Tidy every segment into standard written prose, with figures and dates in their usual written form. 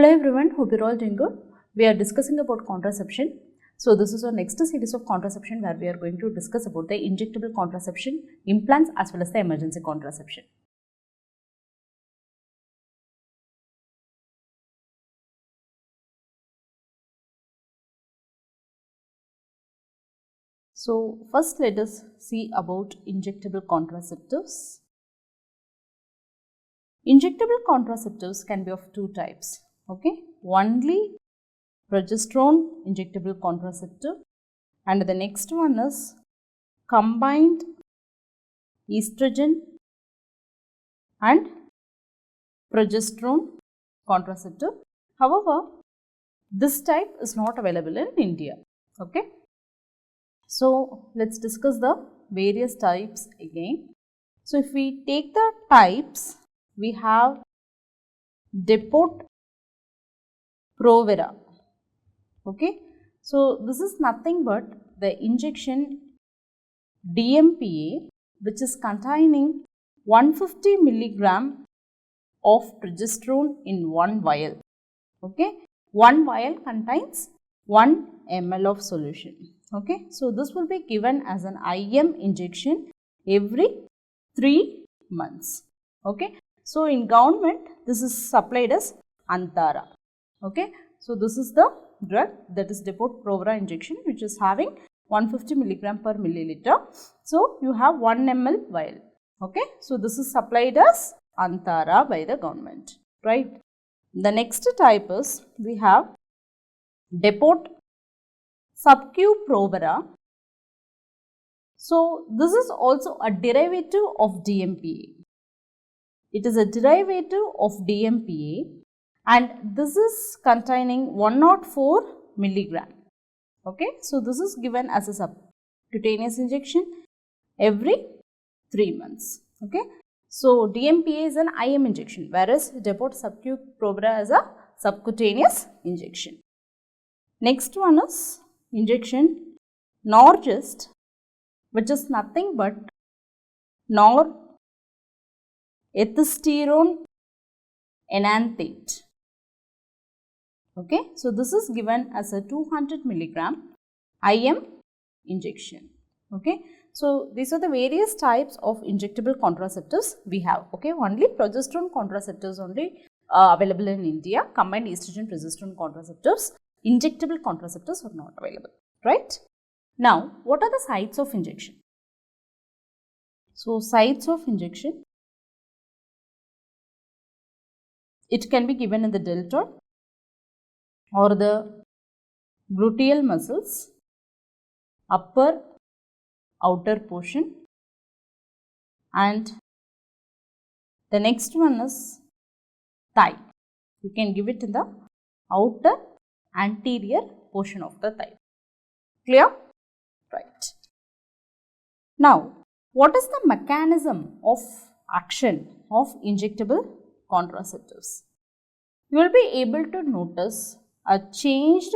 Hello everyone, hope you're all doing good. We are discussing about contraception. So this is our next series of contraception where we are going to discuss about the injectable contraception, implants as well as the emergency contraception. So first let us see about injectable contraceptives. Injectable contraceptives can be of two types. Okay, only progesterone injectable contraceptive, and the next one is combined estrogen and progesterone contraceptive. However, this type is not available in India. Okay, so let's discuss the various types again. So if we take the types, we have Depo-Provera. Okay, so this is nothing but the injection DMPA, which is containing 150 milligram of progesterone in one vial. Okay, one vial contains 1 ml of solution. Okay, so this will be given as an IM injection every 3 months. Okay, so in government this is supplied as Antara. Okay, so this is the drug, that is Depo-Provera injection, which is having 150 milligram per milliliter. So you have 1 ml vial. Okay, so this is supplied as Antara by the government, right? The next type is we have Depo-Subcu-Provera. So this is also a derivative of DMPA. It is a derivative of DMPA, and this is containing 104 milligram. Okay, so this is given as a subcutaneous injection every 3 months. Okay, so DMPA is an IM injection, whereas Depo-Subcu-Provera is a subcutaneous injection. Next one is injection Norgest, which is nothing but norethistérone enanthate. Okay, so this is given as a 200 milligram IM injection. Okay, so these are the various types of injectable contraceptives we have. Okay, only progesterone contraceptives only available in India. Combined estrogen progesterone contraceptives, injectable contraceptives are not available, right? Now, what are the sites of injection? So, sites of injection, it can be given in the deltoid or the gluteal muscles, upper outer portion, and the next one is thigh. You can give it in the outer anterior portion of the thigh. Clear? Right. Now, what is the mechanism of action of injectable contraceptives? You will be able to notice a changed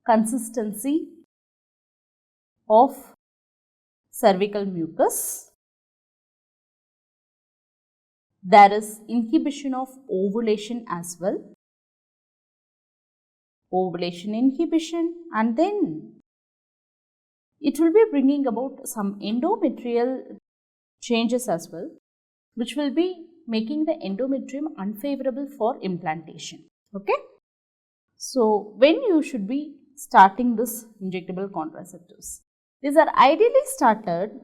consistency of cervical mucus. There is inhibition of ovulation as well. Ovulation inhibition, and then it will be bringing about some endometrial changes as well, which will be making the endometrium unfavorable for implantation. Okay, so when you should be starting this injectable contraceptives? These are ideally started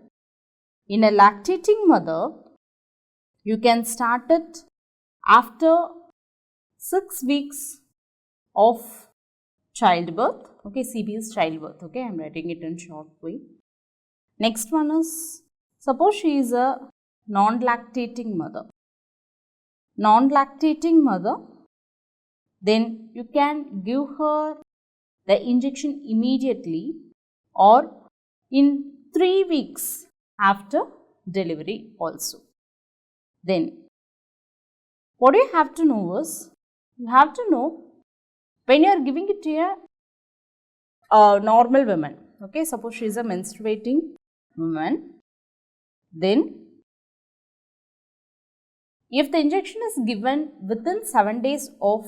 in a lactating mother. You can start it after 6 weeks of childbirth. Okay, CB is childbirth. Okay, I am writing it in short way. Next one is, suppose she is a non-lactating mother. Non-lactating mother, then you can give her the injection immediately or in 3 weeks after delivery also. Then what you have to know is, you have to know when you are giving it to a normal woman. Okay, suppose she is a menstruating woman, then If the injection is given within 7 days of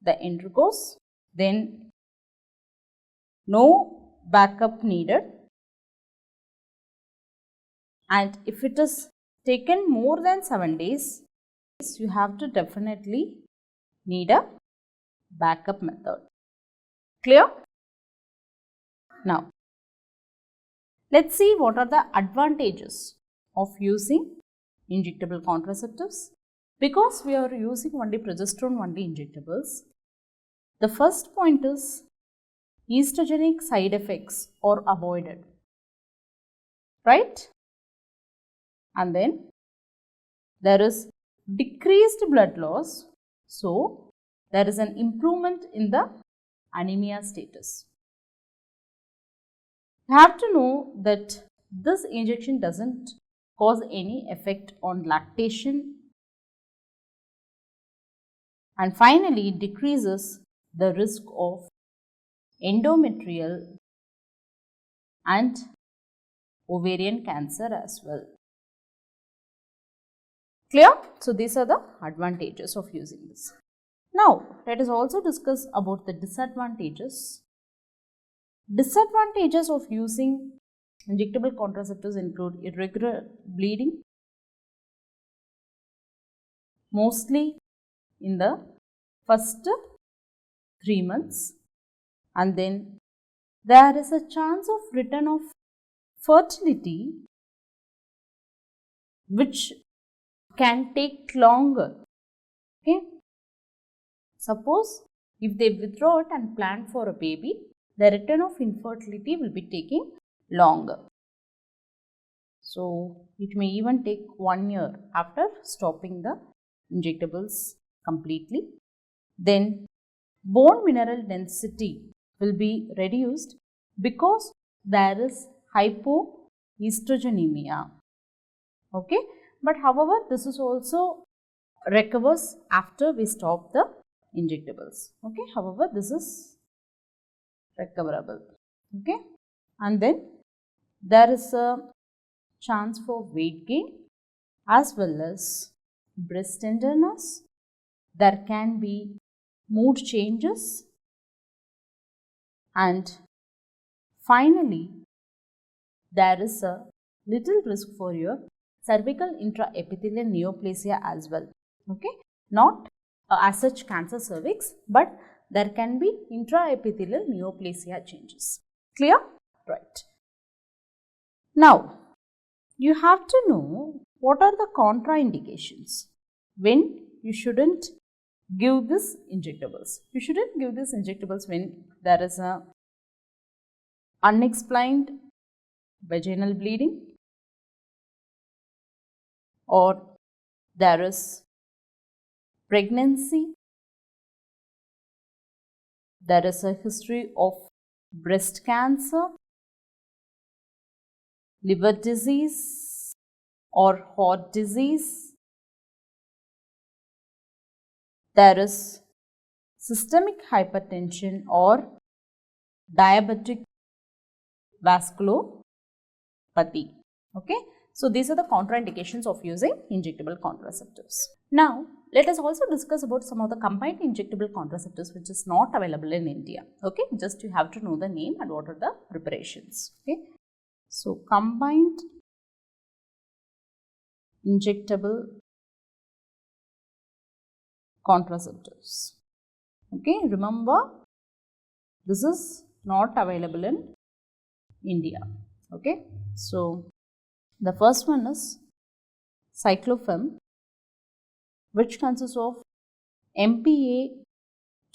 the intercourse, then no backup needed. And if it is taken more than 7 days, you have to definitely need a backup method. Clear? Now, let's see what are the advantages of using injectable contraceptives. Because we are using only progesterone only injectables, the first point is estrogenic side effects are avoided, right? And then there is decreased blood loss, so there is an improvement in the anemia status. You have to know that this injection doesn't cause any effect on lactation, and finally decreases the risk of endometrial and ovarian cancer as well. Clear? So these are the advantages of using this. Now let us also discuss about the disadvantages. Disadvantages of using injectable contraceptives include irregular bleeding, mostly in the first 3 months, and then there is a chance of return of fertility which can take longer. Okay, suppose if they withdraw it and plan for a baby, the return of infertility will be taking longer. So it may even take 1 year after stopping the injectables completely. Then bone mineral density will be reduced because there is hypoestrogenemia. Okay, but however this is also recovers after we stop the injectables. Okay, however this is recoverable. Okay, and then there is a chance for weight gain as well as breast tenderness. There can be mood changes, and finally there is a little risk for your cervical intraepithelial neoplasia as well. Okay, not as such cancer cervix, but there can be intraepithelial neoplasia changes. Clear? Right. Now you have to know what are the contraindications when you shouldn't give this injectables. You shouldn't give these injectables when there is a unexplained vaginal bleeding, or there is pregnancy, there is a history of breast cancer, liver disease or heart disease, there is systemic hypertension or diabetic vasculopathy. Okay, so these are the contraindications of using injectable contraceptives. Now let us also discuss about some of the combined injectable contraceptives which is not available in India. Okay, just you have to know the name and what are the preparations. Okay, so combined injectable contraceptives. Okay, remember this is not available in India. Okay, so the first one is cyclophem, which consists of MPA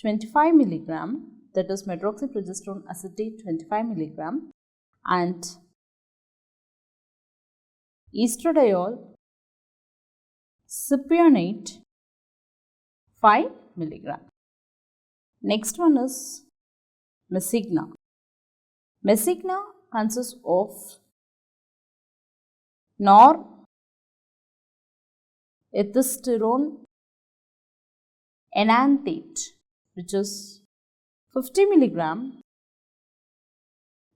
25 milligram, that is medroxyprogesterone acetate 25 milligram, and estradiol cypionate 5 milligram. Next one is Mesigna. Mesigna consists of norethistyrone enanthate, which is 50 milligram,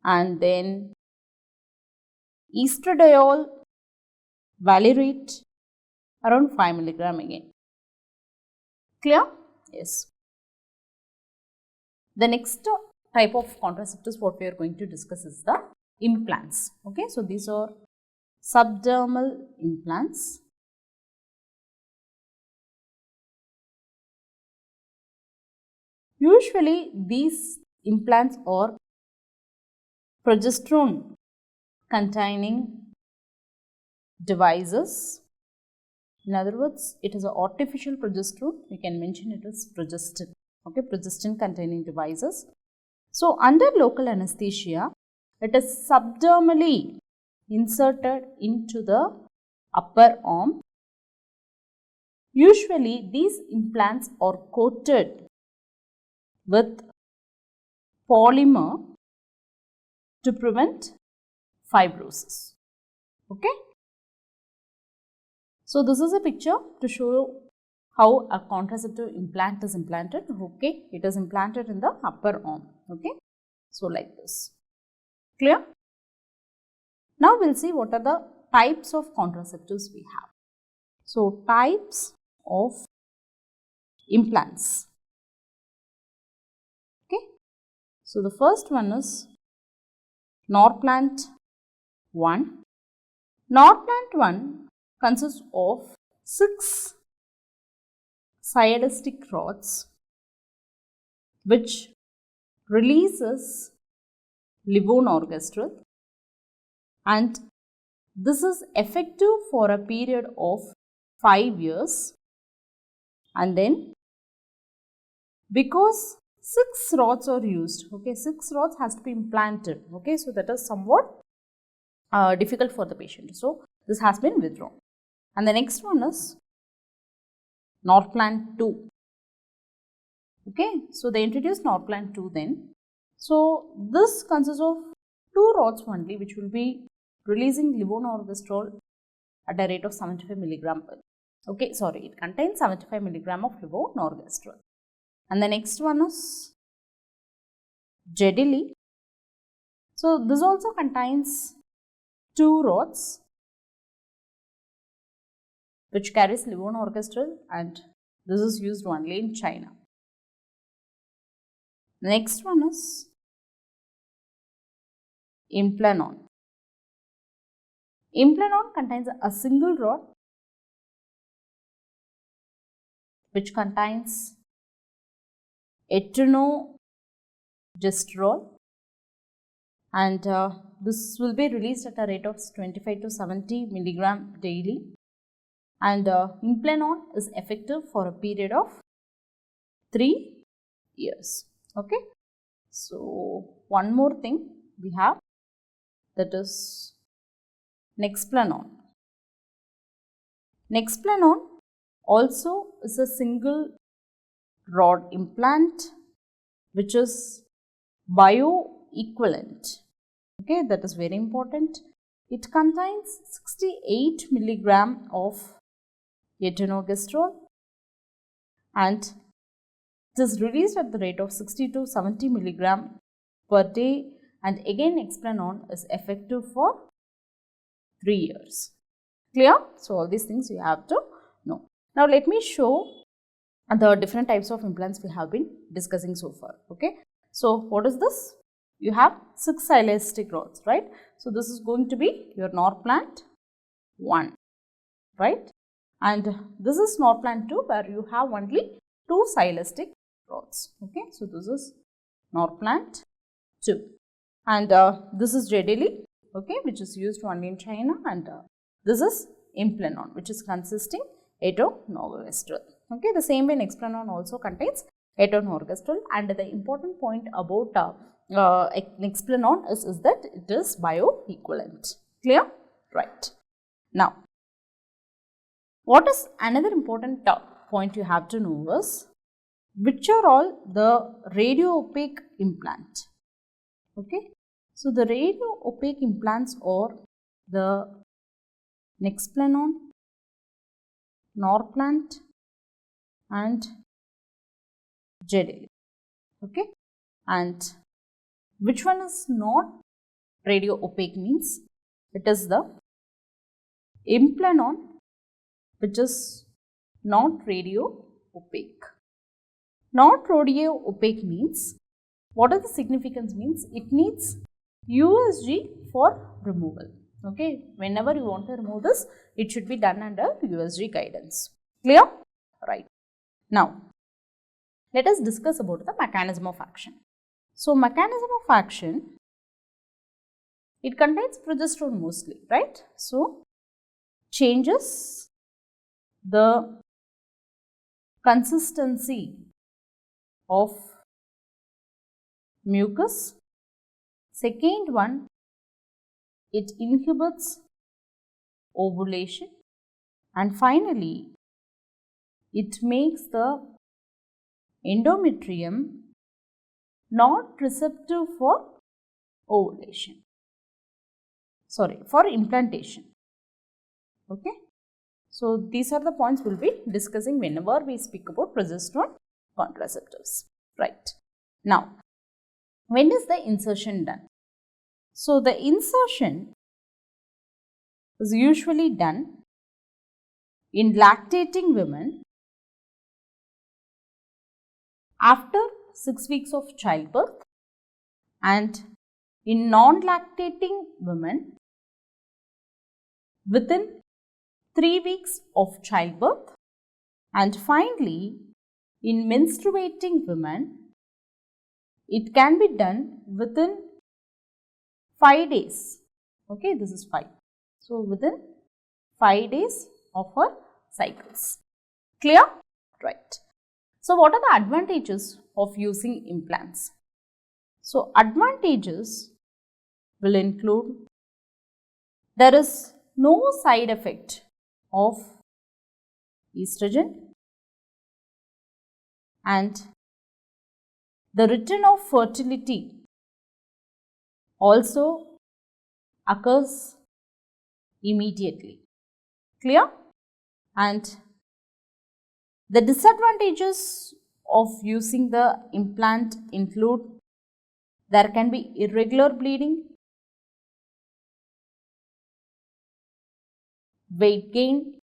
and then estradiol valerate around 5 milligram again. Clear? Yes. The next type of contraceptives what we are going to discuss is the implants. Okay, so these are subdermal implants. Usually these implants are progesterone-containing devices. In other words, it is an artificial progesterone. We can mention it as progestin. Okay, progestin-containing devices. So, under local anesthesia, it is subdermally inserted into the upper arm. Usually, these implants are coated with polymer to prevent fibrosis. Okay. So, this is a picture to show how a contraceptive implant is implanted. Okay, it is implanted in the upper arm. Okay, so like this. Clear? Now, we will see what are the types of contraceptives we have. So, types of implants. Okay, so the first one is Norplant 1. Norplant 1 consists of 6 siadistic rods which releases levonorgestrel, and this is effective for a period of 5 years, and then because 6 rods are used, okay, 6 rods has to be implanted, okay, so that is somewhat difficult for the patient. So, this has been withdrawn. And the next one is Norplant 2. Okay, so they introduced Norplant 2 then. So, this consists of 2 rods only which will be releasing levonorgestrel at a rate of 75 milligram. Okay, sorry, it contains 75 milligram of levonorgestrel. And the next one is Jedili. So, this also contains 2 rods which carries levonorgestrel, and this is used only in China. The next one is Implanon. Implanon contains a single rod which contains etinogestrel, and this will be released at a rate of 25 to 70 milligram daily, and Implanon is effective for a period of 3 years. Okay, so one more thing we have, that is Nexplanon. Nexplanon also is a single rod implant which is bioequivalent. Okay, that is very important. It contains 68 milligram of etinogestrel, and it is released at the rate of 60 to 70 milligram per day, and again Nexplanon is effective for 3 years. Clear? So, all these things you have to know. Now, let me show the different types of implants we have been discussing so far. Okay. So, what is this? You have 6 silastic rods, right? So, this is going to be your Norplant 1, right? And this is Norplant 2 where you have only 2 silastic rods. Okay. So, this is Norplant 2, and this is Jedili, okay, which is used only in China, and this is Implanon, which is consisting etinogestrel. Okay, the same way Nexplanon also contains etinogestrel, and the important point about Nexplanon is that it is bioequivalent. Clear? Right. Now, what is another important point you have to know is which are all the radio-opaque implant. Okay, so the radio-opaque implants are the Nexplanon, Norplant, and Jedili. Okay, and which one is not radio-opaque means it is the Implanon, which is not radio opaque. Not radio opaque means, what are the significance means? It needs USG for removal. Okay, whenever you want to remove this, it should be done under USG guidance. Clear? Right. Now, let us discuss about the mechanism of action. So, mechanism of action, it contains progesterone mostly, right? So, changes the consistency of mucus. Second one, it inhibits ovulation, and finally, it makes the endometrium not receptive for ovulation. Sorry, for implantation. Okay. So, these are the points we will be discussing whenever we speak about progesterone contraceptives. Right. Now, when is the insertion done? So, the insertion is usually done in lactating women after 6 weeks of childbirth and in non-lactating women within 3 weeks of childbirth, and finally in menstruating women it can be done within 5 days. Okay, this is 5. So, within 5 days of her cycles. Clear? Right. So, what are the advantages of using implants? So, advantages will include, there is no side effect of estrogen, and the return of fertility also occurs immediately. Clear? And the disadvantages of using the implant include, there can be irregular bleeding, weight gain,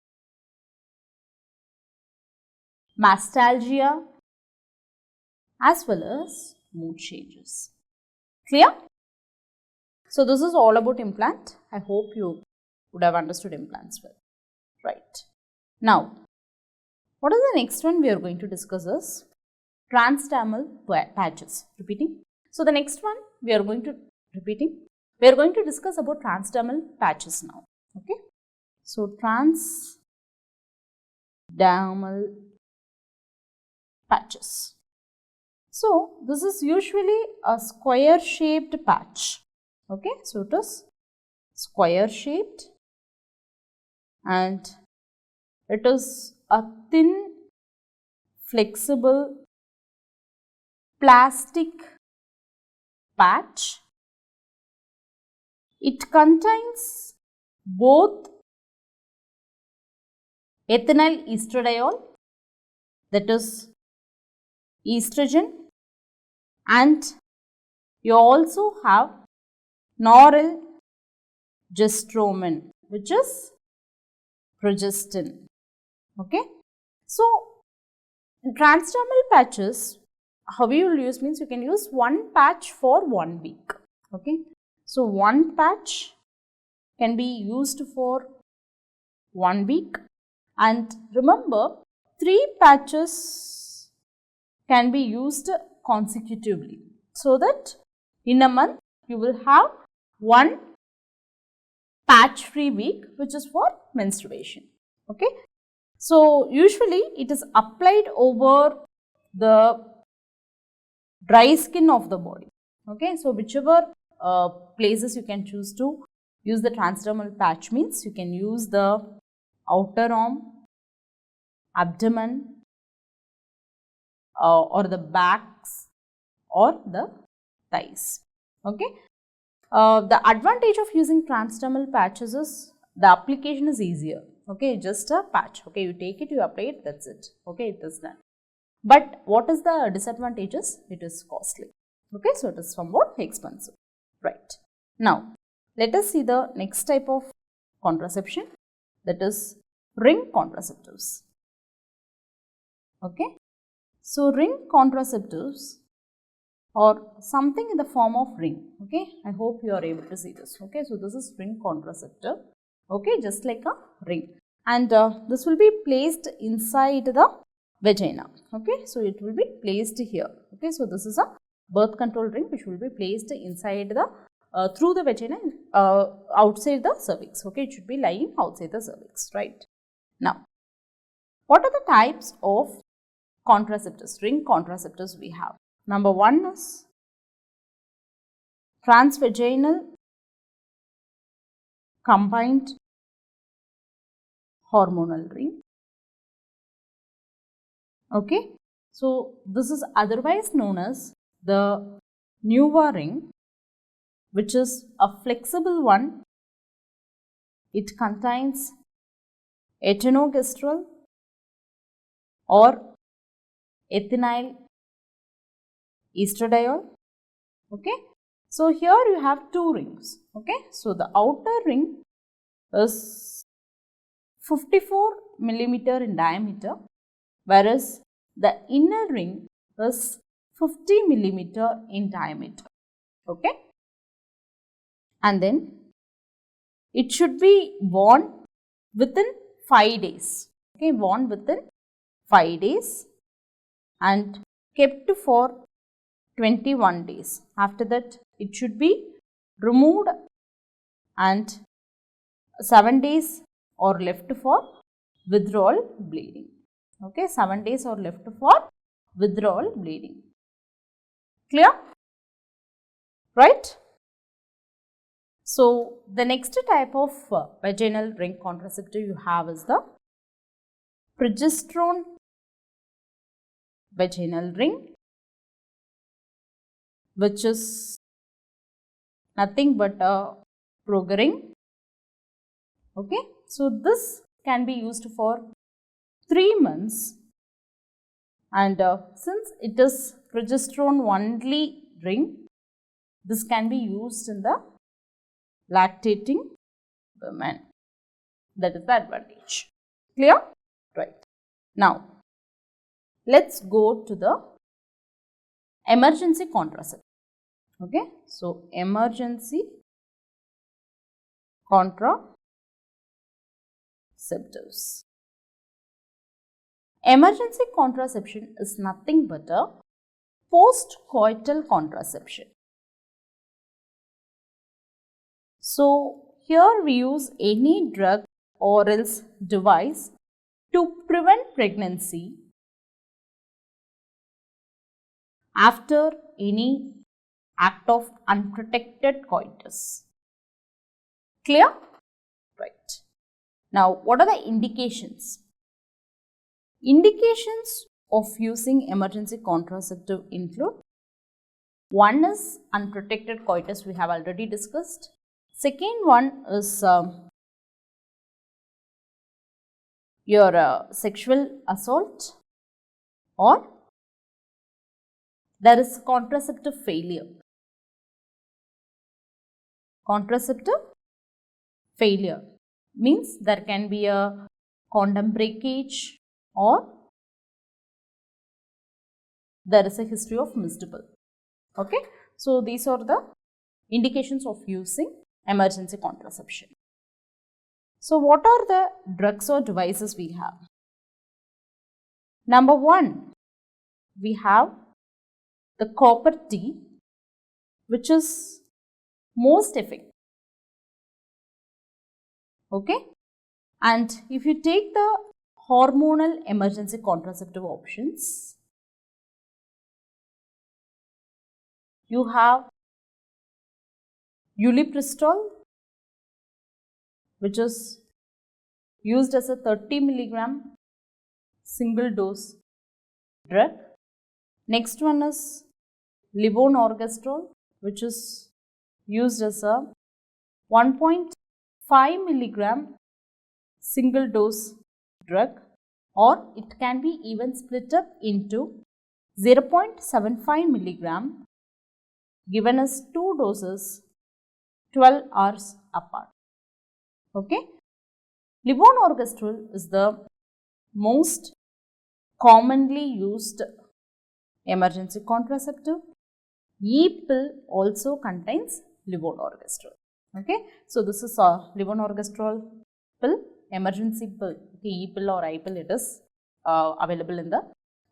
mastalgia, as well as mood changes. Clear? So, this is all about implant. I hope you would have understood implants well. Right. Now, what is the next one we are going to discuss is transdermal patches. Repeating. So, the next one we are going to discuss about transdermal patches now. Okay. So, transdermal patches. So, this is usually a square shaped patch. Okay. So, it is square shaped and it is a thin, flexible plastic patch. It contains both ethinyl estradiol, that is estrogen, and you also have norelgestromin, which is progestin. Okay. So, in transdermal patches, how you will use means you can use one patch for 1 week. Okay. So, one patch can be used for 1 week, and remember 3 patches can be used consecutively, so that in a month you will have 1 patch free week which is for menstruation. Okay. So, usually it is applied over the dry skin of the body. Okay. So, whichever places you can choose to use the transdermal patch means you can use the outer arm, abdomen, or the backs or the thighs. Okay. The advantage of using transdermal patches is the application is easier. Okay, just a patch. Okay, you take it, you apply it, that's it. Okay, it is done. But what is the disadvantages? It is costly. Okay, so it is somewhat expensive. Right. Now, let us see the next type of contraception, that is ring contraceptives. Okay. So, ring contraceptives or something in the form of ring. Okay. I hope you are able to see this. Okay. So, this is ring contraceptive. Okay. Just like a ring. And this will be placed inside the vagina. Okay. So, it will be placed here. Okay. So, this is a birth control ring which will be placed inside the through the vagina outside the cervix. Okay. It should be lying outside the cervix. Right. Now, what are the types of contraceptives, ring contraceptives we have? Number one is transvaginal combined hormonal ring. Okay. So, this is otherwise known as the Nuva ring, which is a flexible one. It contains etinogestrel or ethinyl estradiol. Okay. So, here you have two rings. Okay. So, the outer ring is 54 millimeter in diameter, whereas the inner ring is 50 millimeter in diameter. Okay. And then it should be worn within 5 days. Okay. Worn within 5 days and kept for 21 days. After that, it should be removed and 7 days or left for withdrawal bleeding. Okay, 7 days or left for withdrawal bleeding. Clear? Right? So, the next type of vaginal ring contraceptive you have is the progesterone vaginal ring, which is nothing but a prog ring. Okay. So, this can be used for 3 months, and since it is progesterone only ring, this can be used in the lactating women. That is the advantage. Clear? Right. Now, let's go to the emergency contraceptive. Okay. So, emergency contraceptives. Emergency contraception is nothing but a post-coital contraception. So, here we use any drug or else device to prevent pregnancy after any act of unprotected coitus. Clear? Right. Now, what are the indications? Indications of using emergency contraceptive include: one is unprotected coitus, we have already discussed. Second one is your sexual assault, or there is contraceptive failure. Contraceptive failure means there can be a condom breakage or there is a history of misdouble. Okay. So, these are the indications of using emergency contraception. So, what are the drugs or devices we have? Number one, we have the copper T, which is most effective. Okay. And if you take the hormonal emergency contraceptive options, you have ulipristol, which is used as a 30 milligram single dose drug. Next one is levonorgestrel, which is used as a 1.5 milligram single dose drug, or it can be even split up into 0.75 milligram given as 2 doses 12 hours apart. Okay. Levonorgestrel is the most commonly used emergency contraceptive. E-pill also contains levonorgestrel. Okay, so this is a levonorgestrel pill, emergency pill. Okay, E-pill or I-pill, it is available in the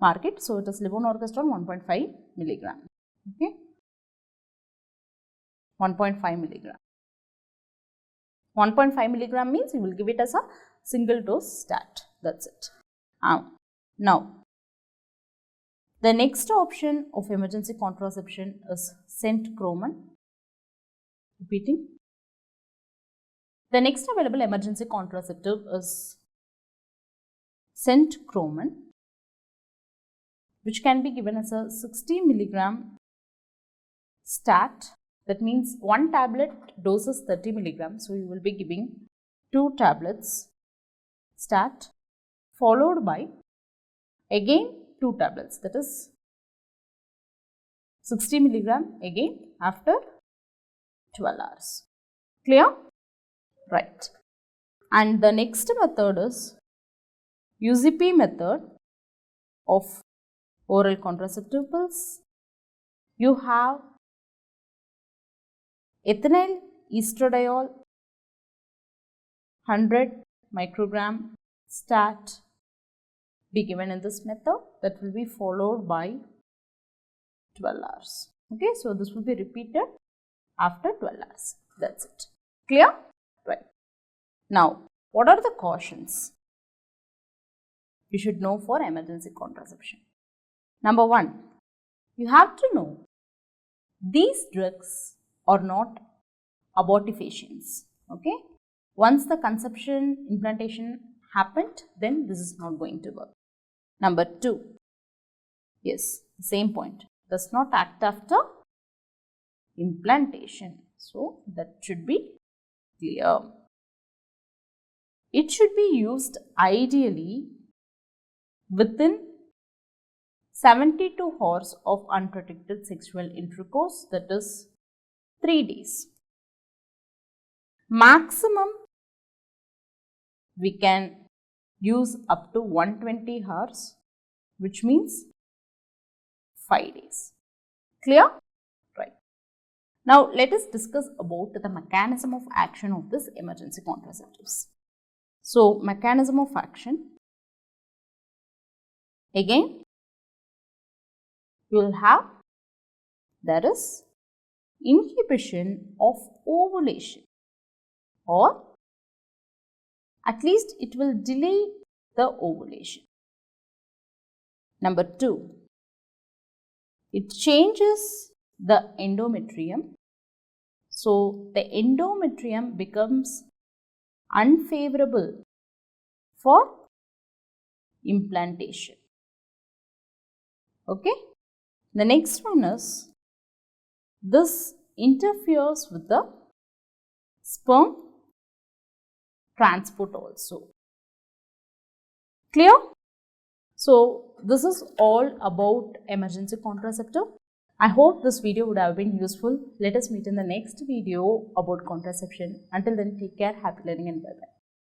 market. So it is levonorgestrel 1.5 milligram. Okay, 1.5 milligram. 1.5 milligram means you will give it as a single dose stat. That's it. Now, the next option of emergency contraception is centroman. Repeating. The next available emergency contraceptive is centroman, which can be given as a 60 milligram stat. That means one tablet dose is 30 milligrams. So you will be giving 2 tablets stat, followed by again 2 tablets, that is 60 milligram again after 12 hours. Clear? Right. And the next method is USP method of oral contraceptive pills. You have ethinyl estradiol 100 microgram stat be given in this method, that will be followed by 12 hours. Okay, so this will be repeated after 12 hours. That's it. Clear? Right. Now, what are the cautions you should know for emergency contraception? Number 1, you have to know these drugs are not abortifacients. Okay, once the conception implantation happened, then this is not going to work. Number 2, yes, same point, does not act after implantation. So that should be clear. It should be used ideally within 72 hours of unprotected sexual intercourse, that is 3 days. Maximum we can use up to 120 hours, which means 5 days. Clear? Right. Now let us discuss about the mechanism of action of this emergency contraceptives. So mechanism of action, again you will have, there is inhibition of ovulation, or at least it will delay the ovulation. Number 2, it changes the endometrium. So the endometrium becomes unfavorable for implantation. Okay. The next one is, this interferes with the sperm transport also. Clear? So this is all about emergency contraceptive. I hope this video would have been useful. Let us meet in the next video about contraception. Until then, take care, happy learning, and bye-bye.